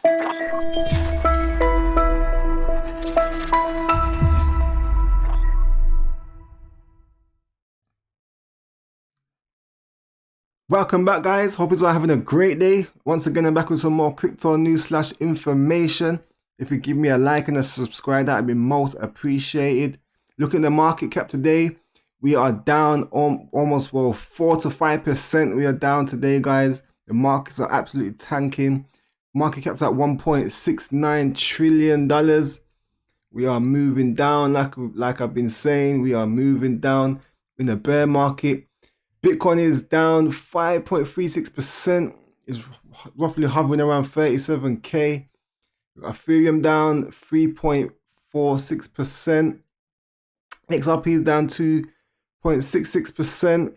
Welcome back, guys. Hope you are having a great day. Once again, I'm back with some more crypto news / information. If you give me a like and a subscribe, that would be most appreciated. Look at the market cap today. We are down almost 4 to 5%. We are down today, guys. The markets are absolutely tanking. Market cap's at $1.69 trillion. We are moving down, like I've been saying. We are moving down in the bear market. Bitcoin is down 5.36%. It's roughly hovering around 37k. Ethereum down 3.46%. XRP is down 2.66%.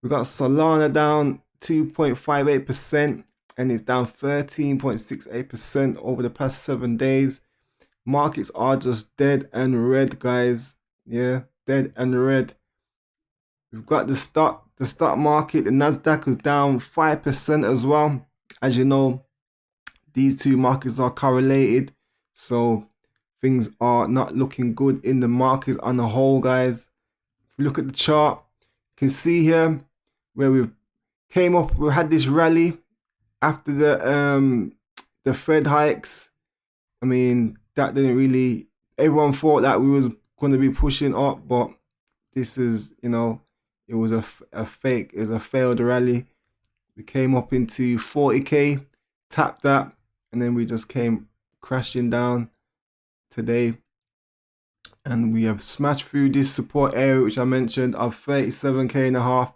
We got Solana down 2.58%, and it's down 13.68% over the past 7 days. Markets are just dead and red, guys. Yeah, dead and red. We've got the stock market. The Nasdaq is down 5% as well. As you know, these two markets are correlated, so things are not looking good in the markets on the whole, guys. If you look at the chart, you can see here where we came up. We had this rally after the Fed hikes. I mean, that didn't really. Everyone thought that we was going to be pushing up, but this is, you know, it was a fake. It was a failed rally. We came up into 40k, tapped that, and then we just came crashing down today. And we have smashed through this support area, which I mentioned, of 37k and a half.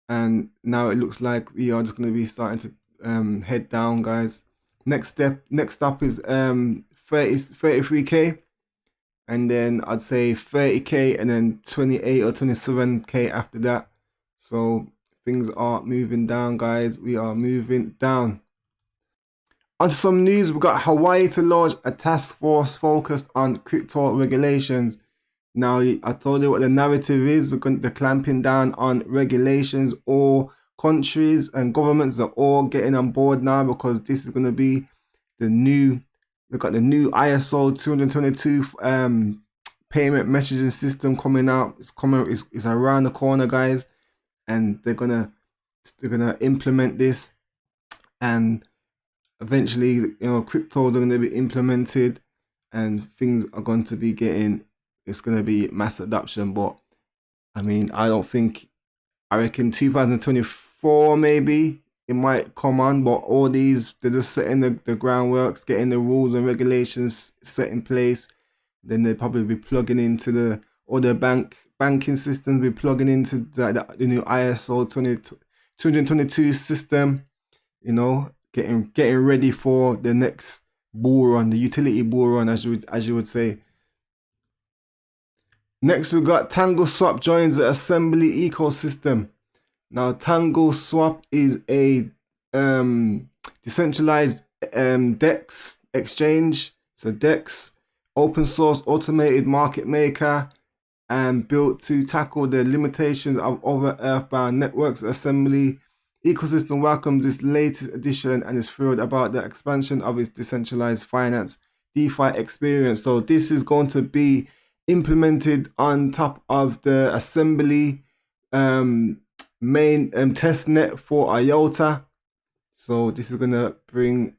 And now it looks like we are just going to be starting to head down, guys. Next up is 33k. And then I'd say 30k and then 28 or 27k after that. So things are moving down, guys. We are moving down. On to some news. We've got Hawaii to launch a task force focused on crypto regulations. Now, I told you what the narrative is. They're clamping down on regulations. All countries and governments are all getting on board now, because this is going to be the new. We've got the new ISO 222 payment messaging system coming out. It's around the corner, guys, and they're gonna implement this, and eventually, you know, cryptos are going to be implemented, and things are going to be it's going to be mass adoption. But I mean, I reckon 2024 maybe it might come on, but all these, they're just setting the groundworks, getting the rules and regulations set in place. Then they'll probably be plugging into the banking systems, be plugging into the new ISO 222 system, you know, getting ready for the next bull run, the utility bull run, as you would say. Next, we got TangleSwap joins the Assembly ecosystem. Now, TangleSwap is a decentralized DEX exchange. So DEX, open source automated market maker, and built to tackle the limitations of other earthbound networks. Assembly ecosystem welcomes this latest addition and is thrilled about the expansion of its decentralized finance DeFi experience. So this is going to be implemented on top of the Assembly main test net for IOTA. So this is gonna bring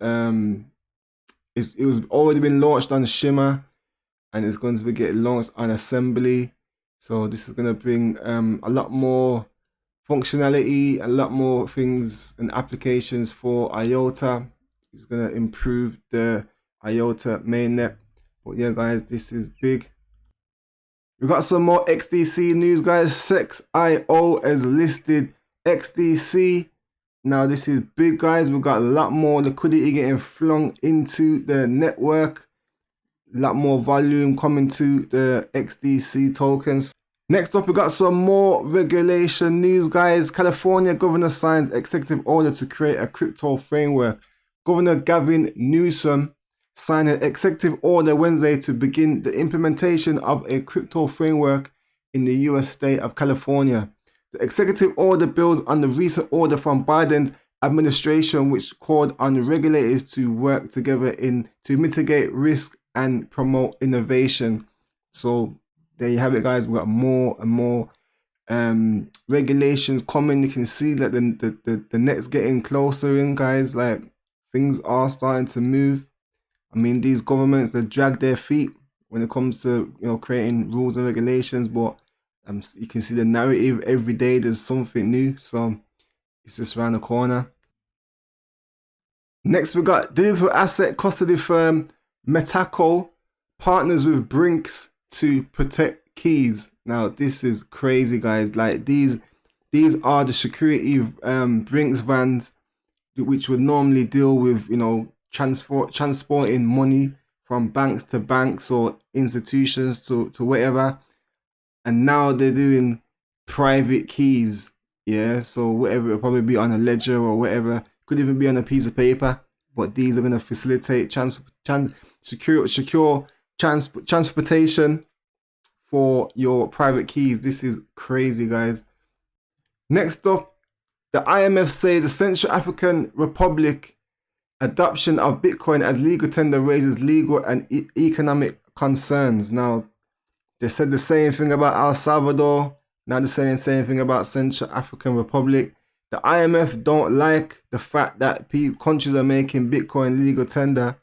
it was already been launched on Shimmer, and it's going to be getting launched on Assembly. So this is gonna bring a lot more functionality, a lot more things and applications for IOTA. It's gonna improve the IOTA mainnet. But yeah, guys, this is big. We got some more XDC news, guys. Sex.io has listed XDC. Now this is big, guys. We've got a lot more liquidity getting flung into the network. A lot more volume coming to the XDC tokens. Next up, we got some more regulation news, guys. California governor signs executive order to create a crypto framework. Governor Gavin Newsom signed an executive order Wednesday to begin the implementation of a crypto framework in the US state of California. The executive order builds on the recent order from Biden's administration, which called on regulators to work together to mitigate risk and promote innovation. So there you have it, guys. We've got more and more regulations coming. You can see that the net's getting closer in, guys. Like, things are starting to move. I mean, these governments, they drag their feet when it comes to, creating rules and regulations, but you can see the narrative every day. There's something new, so it's just around the corner. Next, we got digital asset custody firm Metacal partners with Brinks to protect keys. Now, this is crazy, guys. Like, these are the security Brinks vans, which would normally deal with, transporting money from banks to banks or institutions to whatever. And now they're doing private keys. Yeah, so whatever, it'll probably be on a ledger or whatever. Could even be on a piece of paper. But these are going to facilitate secure transportation for your private keys. This is crazy, guys. Next up, the IMF says the Central African Republic adoption of Bitcoin as legal tender raises legal and economic concerns. Now, they said the same thing about El Salvador. Now they're saying the same thing about Central African Republic. The IMF don't like the fact that countries are making Bitcoin legal tender,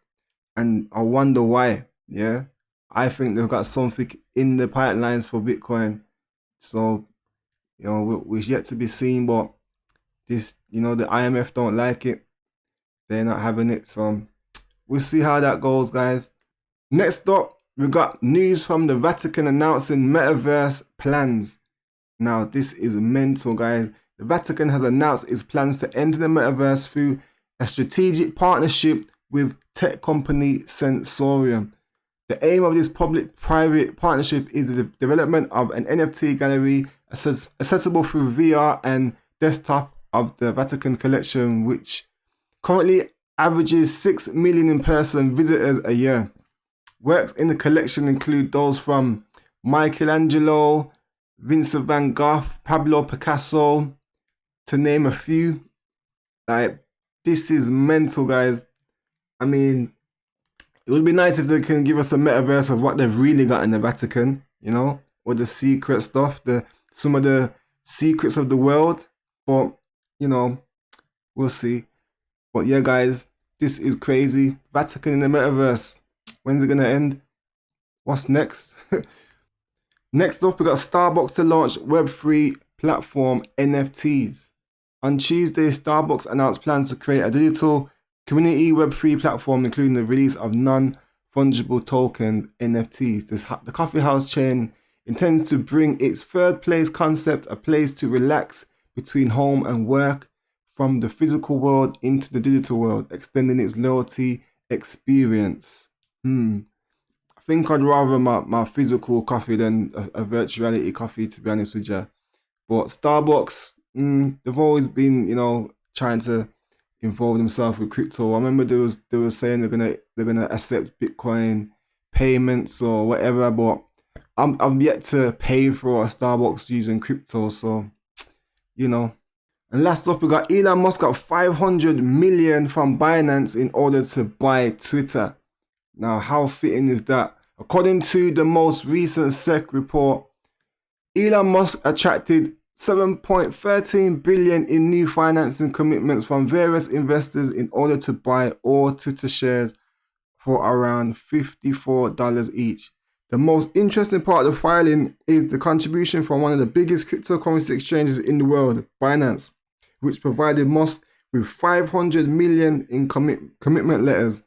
and I wonder why. Yeah, I think they've got something in the pipelines for Bitcoin. So, we're yet to be seen, but this, the IMF don't like it. They're not having it. So we'll see how that goes, guys. Next up, we got news from the Vatican announcing Metaverse plans. Now, this is mental, guys. The Vatican has announced its plans to enter the Metaverse through a strategic partnership with tech company Sensorium. The aim of this public-private partnership is the development of an NFT gallery accessible through VR and desktop of the Vatican collection, which currently averages 6 million in-person visitors a year. Works in the collection include those from Michelangelo, Vincent van Gogh, Pablo Picasso, to name a few. Like, this is mental, guys. I mean, it would be nice if they can give us a metaverse of what they've really got in the Vatican, or the secret stuff, some of the secrets of the world. But, we'll see. But yeah, guys, this is crazy. Vatican in the metaverse. When's it going to end? What's next? Next up, we got Starbucks to launch Web3 platform NFTs. On Tuesday, Starbucks announced plans to create a digital community Web3 platform, including the release of non-fungible token NFTs. The coffee house chain intends to bring its third place concept, a place to relax between home and work, from the physical world into the digital world, extending its loyalty experience. I think I'd rather my physical coffee than a virtual reality coffee, to be honest with you. But Starbucks, they've always been, trying to involve themselves with crypto. I remember they were saying they're gonna accept Bitcoin payments or whatever, but I'm yet to pay for a Starbucks using crypto, so And last up, we got Elon Musk got 500 million from Binance in order to buy Twitter. Now, how fitting is that? According to the most recent SEC report, Elon Musk attracted 7.13 billion in new financing commitments from various investors in order to buy all Twitter shares for around $54 each. The most interesting part of the filing is the contribution from one of the biggest cryptocurrency exchanges in the world, Binance, which provided Musk with 500 million in commitment letters.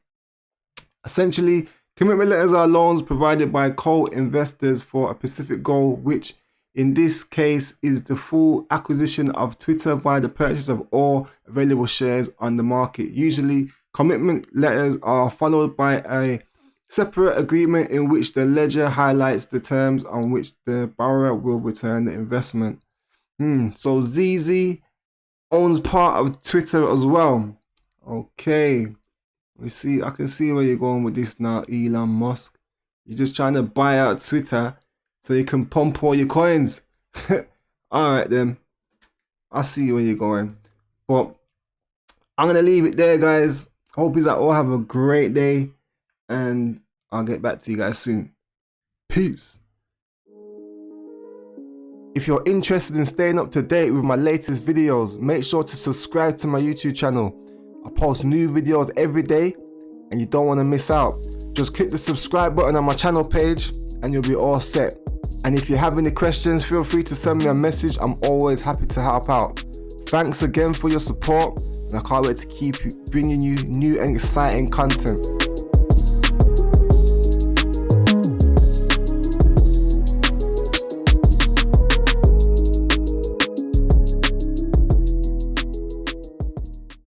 Essentially, commitment letters are loans provided by co-investors for a specific goal, which in this case is the full acquisition of Twitter via the purchase of all available shares on the market. Usually, commitment letters are followed by a separate agreement in which the ledger highlights the terms on which the borrower will return the investment. So ZZ owns part of Twitter as well. Okay. I can see where you're going with this now, Elon Musk. You're just trying to buy out Twitter so you can pump all your coins. Alright then. I see where you're going. But I'm going to leave it there, guys. Hope you all have a great day, and I'll get back to you guys soon. Peace. If you're interested in staying up to date with my latest videos, make sure to subscribe to my YouTube channel. I post new videos every day and you don't want to miss out. Just click the subscribe button on my channel page and you'll be all set. And if you have any questions, feel free to send me a message. I'm always happy to help out. Thanks again for your support, and I can't wait to keep bringing you new and exciting content.